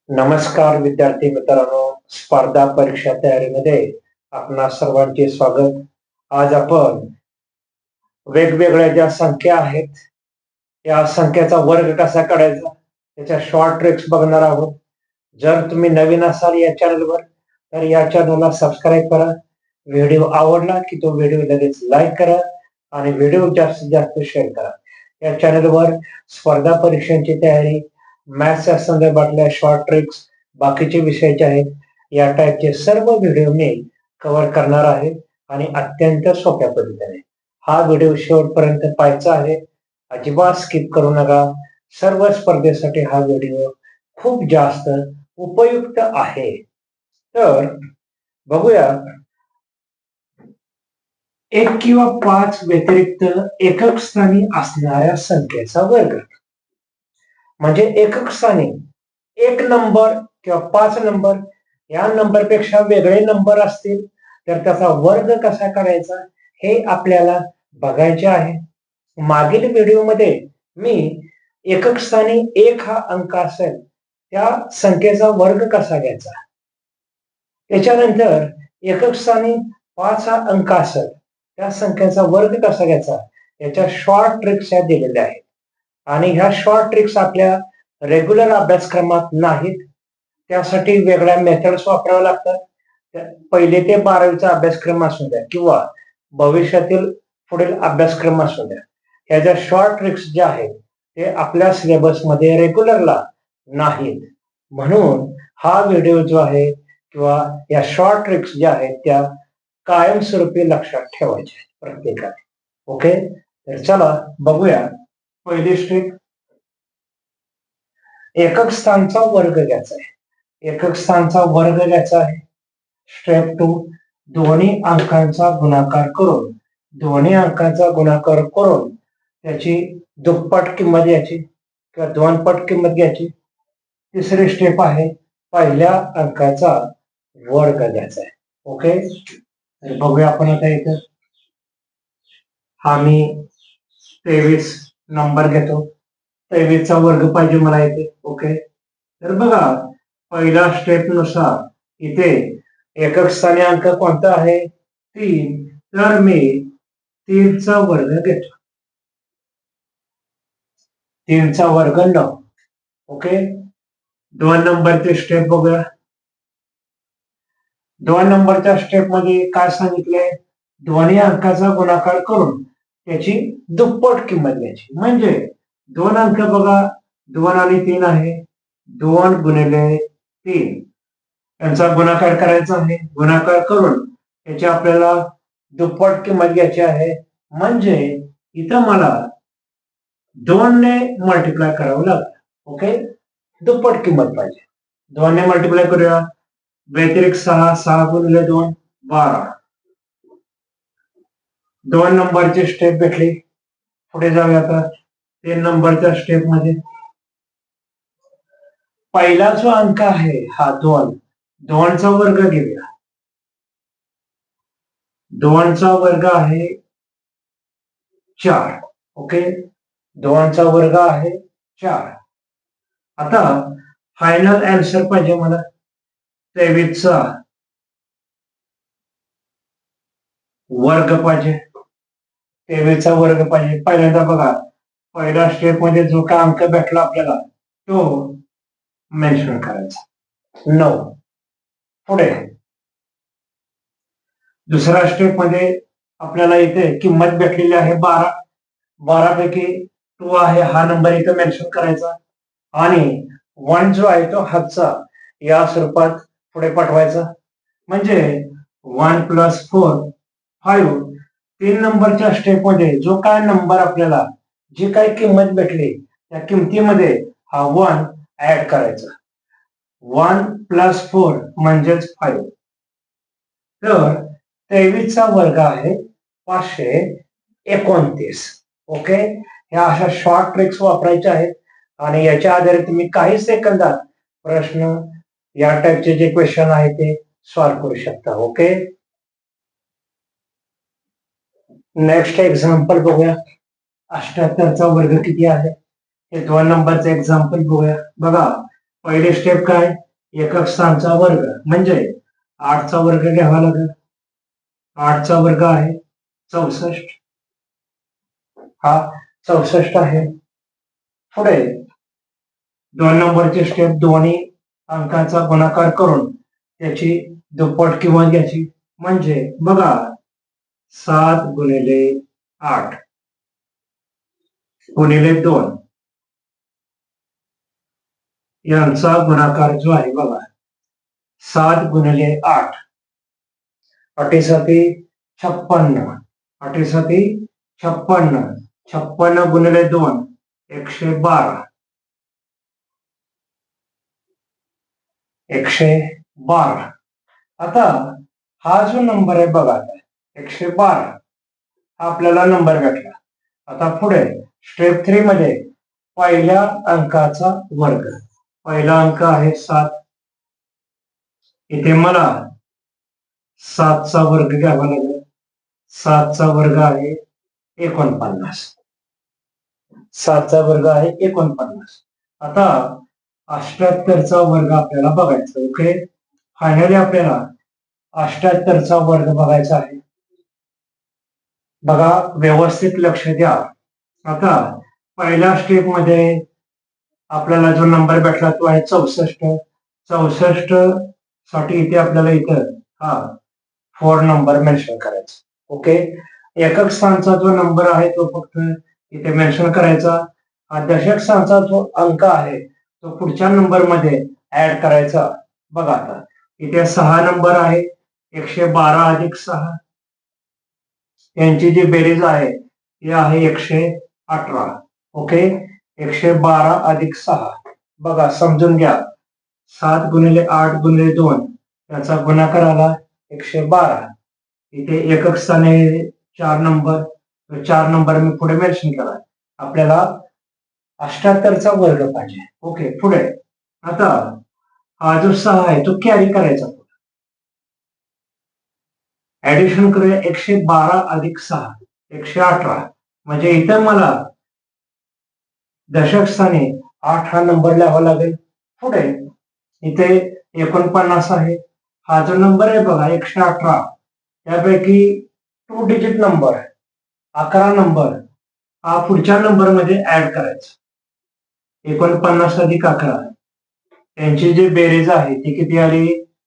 नमस्कार विद्यार्थी मित्रांनो, स्पर्धा परीक्षा तयारीमध्ये आपणा सर्वांचे स्वागत. आज आपण वेगवेगळ्या ज्या संख्या आहेत या संख्याचा वर्ग कसा काढायचा त्याच्या शॉर्ट ट्रिक्स बघणार आहोत. जर तुम्ही नवीन असाल या चॅनलवर तर या चॅनलला सबस्क्राईब करा. व्हिडिओ आवडला की तो व्हिडिओ लगेच लाईक करा आणि व्हिडिओ जास्तीत जास्त शेअर करा. या चॅनलवर स्पर्धा परीक्षांची तयारी, मॅथ्सच्या संदर्भातल्या शॉर्ट ट्रिक्स, बाकीचे विषयाचे आहेत या टाईपचे सर्व व्हिडिओ मी कव्हर करणार आहे आणि अत्यंत सोप्या पद्धतीने. हा व्हिडिओ शेवटपर्यंत पाहायचा आहे, अजिबात स्किप करू नका. सर्व स्पर्धेसाठी हा व्हिडिओ खूप जास्त उपयुक्त आहे. तर बघूया, 1 किंवा 5 व्यतिरिक्त एकक स्थानी असणाऱ्या संख्येचा वर्ग. म्हणजे एकक स्थानी 1 नंबर किंवा 5 नंबर या नंबरपेक्षा वेगळे नंबर असतील तर त्याचा वर्ग कसा करायचा हे आपल्याला बघायचे आहे. मागील व्हिडिओमध्ये मी एकक स्थानी 1 हा अंक असेल त्या संख्येचा वर्ग कसा घ्यायचा, त्याच्यानंतर एकक स्थानी 5 हा अंक असेल त्या संख्येचा वर्ग कसा घ्यायचा याच्या शॉर्ट ट्रिक्स या दिलेल्या आहेत. आणि ह्या शॉर्ट ट्रिक्स आपल्या रेग्युलर अभ्यासक्रमात नाहीत, त्यासाठी वेगळ्या मेथड्स वापराव्या लागतात. पहिले ते 12वीचा अभ्यासक्रम असू द्या किंवा भविष्यातील पुढील अभ्यासक्रम असू द्या, ह्या ज्या शॉर्ट ट्रिक्स ज्या आहेत ते आपल्या सिलेबसमध्ये रेग्युलरला नाहीत. म्हणून हा व्हिडिओ जो आहे किंवा या शॉर्ट ट्रिक्स ज्या आहेत त्या कायमस्वरूपी लक्षात ठेवायच्या प्रत्येकाने. ओके, तर चला बघूया. पहिली स्टेप, एकक स्थानचा वर्ग घ्यायचा आहे. एकक स्थानचा वर्ग घ्यायचा आहे. स्टेप 2, दोन्ही अंकांचा गुणाकार करून त्याची दुप्पट किंमत घ्यायची किंवा 2 पट किंमत घ्यायची. तिसरी स्टेप आहे, पहिल्या अंकाचा वर्ग घ्यायचा आहे. ओके, तर बघूया आपण आता इथं. हा मी 23 नंबर घेतो, 23 चा वर्ग पाहिजे मला इथे. ओके, तर बघा पहिल्या स्टेप नुसार इथे एकक स्थानी अंक कोणता आहे, 3, तर मी 3 चा वर्ग घेतो. 3 चा वर्ग 9. ओके, 2 नंबरचे स्टेप बघूया. 2 नंबरच्या स्टेप मध्ये काय सांगितलंय, दोन्ही अंकाचा गुणाकार करून त्याची दुप्पट किंमत घ्यायची. म्हणजे 2 अंक बघा, 2 आणि 3 आहे, 2 गुणिले 3 यांचा गुणाकार करायचा आहे. गुणाकार करून त्याची आपल्याला दुप्पट किंमत घ्यायची आहे. म्हणजे इथं मला 2 ने मल्टिप्लाय करावं लागेल. ओके, दुप्पट किंमत पाहिजे. 2 ने मल्टिप्लाय करूया. व्यतिरिक्त 6, 6 गुणिले 2 12. 2 नंबरची स्टेप भेटली. पुढे जाऊया आता 3 नंबरच्या स्टेप मध्ये. पहिला जो अंक आहे हा 2, 2 चा वर्ग घेऊया. 2 चा वर्ग आहे 4. ओके, 2 चा वर्ग आहे 4. आता फायनल आन्सर पाहिजे मला 23 चा वर्ग पाहिजे. 23 चा वर्ग पाहिजे. पहिल्यांदा बघा, पहिल्या स्टेप मध्ये जो काय अंक भेटला आपल्याला तो मेन्शन करायचा 9. पुढे दुसऱ्या स्टेप मध्ये आपल्याला इथे किंमत भेटलेली आहे 12. 12 पैकी 2 आहे हा नंबर इथे मेन्शन करायचा आणि 1 जो आहे तो हातचा या स्वरूपात पुढे पाठवायचा. म्हणजे 1 + 4 5. 3 नंबरच्या स्टेप मध्ये जो काय नंबर आपल्याला जी काय किंमत भेटली त्या किमतीमध्ये हा 1 ऍड करायचा. 1 + 4 म्हणजेच 5. तर 23 चा वर्ग आहे 529. ओके, ह्या अशा शॉर्ट ट्रिक्स वापरायच्या आहेत आणि याच्या आधारे तुम्ही काही सेकंदात प्रश्न या टाइपचे जे क्वेश्चन आहे ते सॉल्व्ह करू शकता. ओके, नेक्स्ट एक्झाम्पल बघूया. 78 चा वर्ग किती आहे हे 2 नंबरचं एक्झाम्पल बघूया. बघा, पहिली स्टेप काय, एकक स्थानचा वर्ग म्हणजे 8चा वर्ग घ्यावा लागेल. 8चा वर्ग आहे 64, हा 64 आहे. पुढे 2 नंबरची स्टेप, दोन्ही अंकाचा गुणाकार करून त्याची दुप्पट किंमत घ्यायची. म्हणजे बघा 7 गुणिले 8 गुणिले 2 यांचा गुणाकार जो आहे बघा 7 गुणिले 8 अटीसाठी 56, अटीसाठी 56, 56 गुणिले 2 112, 112. आता हा जो नंबर आहे बघा 112 हा आपल्याला नंबर भेटला. आता पुढे स्टेप 3 मध्ये पहिल्या अंकाचा वर्ग, पहिला अंक आहे 7, इथे मला 7चा वर्ग घ्यावा लागेल. 7चा वर्ग आहे 49, 7चा वर्ग आहे 49. आता 78चा वर्ग आपल्याला बघायचा. ओके, फायनली आपल्याला 78चा वर्ग बघायचा आहे. बघा व्यवस्थित लक्ष द्या. आता पहिल्या स्टेप मध्ये आपल्याला जो नंबर भेटला तो आहे 64. 64 साठी इथे आपल्याला इथं हा 4 नंबर मेन्शन करायचा. ओके, एकक स्थानचा जो नंबर आहे तो फक्त इथे मेन्शन करायचा. हा दशक स्थानचा जो अंक आहे तो पुढच्या नंबर मध्ये ऍड करायचा. बघा आता इथे 6 नंबर आहे, 112 अधिक 6, यांची जी बेरीज आहे ती आहे 118. ओके, 112 अधिक 6, बघा समजून घ्या 7 गुणिले 8 गुणिले 2 याचा गुणाकार आला 112. इथे एकक स्थानी 4 नंबर, 4 नंबर मी पुढे मेन्शन केला. आपल्याला 78चा वर्ग पाहिजे. ओके, पुढे आता हा जो 6 आहे तो कॅरी करायचा, ऍडिशन करूया. 112 अधिक 6 118, म्हणजे इथं मला दशक स्थानी 8 हा नंबर लिहावा लागेल. पुढे इथे 49 आहे, हा जो नंबर आहे बघा 118 त्यापैकी 2 डिजिट नंबर 11 नंबर हा पुढच्या नंबर मध्ये ऍड करायचा. 49 अधिक 11 त्यांची जी बेरीज आहे ती किती आली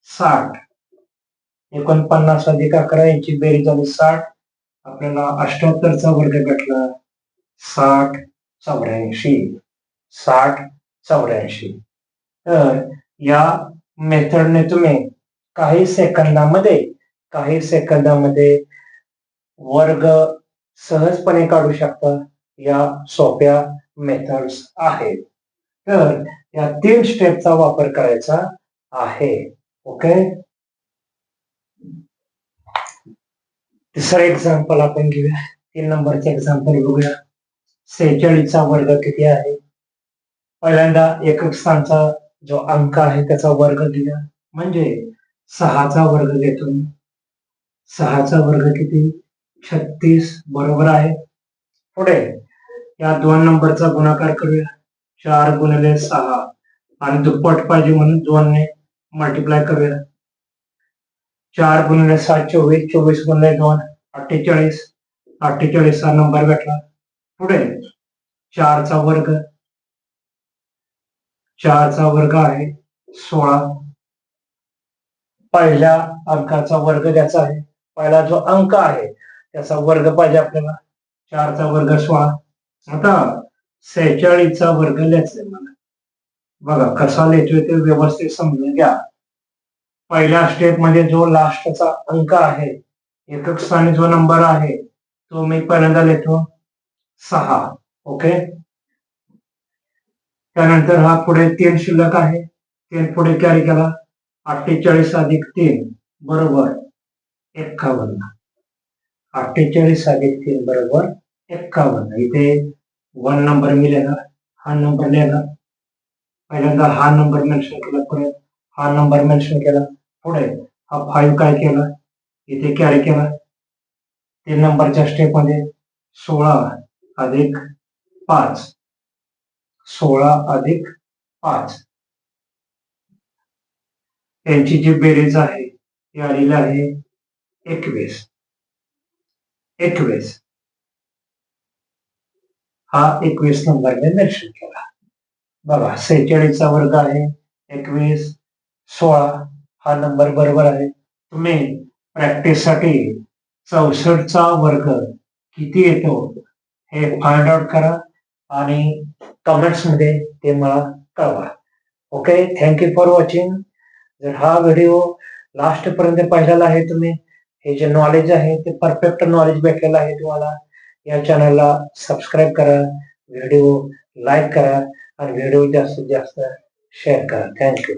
60. 49 अधिक 11 यांची बेरीज झाली 60. आपल्याला 78चा वर्ग भेटला 60 84, 60 84. तर या मेथडने तुम्ही काही सेकंदामध्ये वर्ग सहजपणे काढू शकता. या सोप्या मेथड्स आहेत. तर या 3 स्टेपचा वापर करायचा आहे. ओके, तिसरं एक्झाम्पल आपण घेऊया. 3 नंबरचे एक्झाम्पल बघूया. 46चा वर्ग किती आहे. पहिल्यांदा एकक स्थानचा जो अंक आहे त्याचा वर्ग दिला, म्हणजे 6चा वर्ग घेतो. 6चा वर्ग किती 36 बरोबर आहे. पुढे या 2 नंबरचा गुणाकार करूया. 4 गुणिले 6 आणि दुप्पट पाहिजे म्हणून 2 ने मल्टिप्लाय करूया. 4 गुणिले 7 24, 24 गुणिले 2 48, 48 हा नंबर भेटला. पुढे 4चा वर्ग, 4चा वर्ग आहे 16. पहिल्या अंकाचा वर्ग द्यायचा आहे. पहिला जो अंक आहे त्याचा वर्ग पाहिजे आपल्याला. 4चा वर्ग 16. आता 46चा वर्ग लिहायचा मला. बघा कसा लिहितोय ते व्यवस्थित समजून घ्या. पहिल्या स्टेप मध्ये जो लास्टचा अंक आहे, एकक स्थानी जो नंबर आहे तो मी पहिल्यांदा लिहितो 6. ओके, त्यानंतर हा पुढे 3 शिल्लक आहे, 3 पुढे कॅरी केला. 48 अधिक 3 बरोबर 51. 48 अधिक 3 बरोबर 51. इथे 1 नंबर मी लिहिला, हा नंबर लिहिला. पहिल्यांदा हा नंबर मेन्शन केला, परत हा नंबर मेन्शन केला. पुढे हा 5 काय केला इथे कॅरी केला. 3 नंबरच्या स्टेप मध्ये 16 अधिक 5, 16 अधिक 5 त्यांची जी बेरीज आहे ती आलेली आहे 21. 21 हा 21 नंबर मी मेन्शन केला. बघा 46चा वर्ग आहे 21, 16 हा नंबर बरोबर आहे. तुम्ही प्रॅक्टिससाठी 64चा वर्ग किती येतो हे फाइंड आउट करा आणि कमेंट्स मध्ये ते मला कळवा. Okay, thank you for watching. जर हा व्हिडिओ लास्ट पर्यंत पाहिलेला आहे तुम्ही, हे जे नॉलेज आहे ते परफेक्ट नॉलेज भेटलेलं आहे तुम्हाला, या चॅनलला सबस्क्राईब करा, व्हिडिओ लाईक करा आणि व्हिडिओ जास्तीत जास्त शेअर करा. थँक्यू.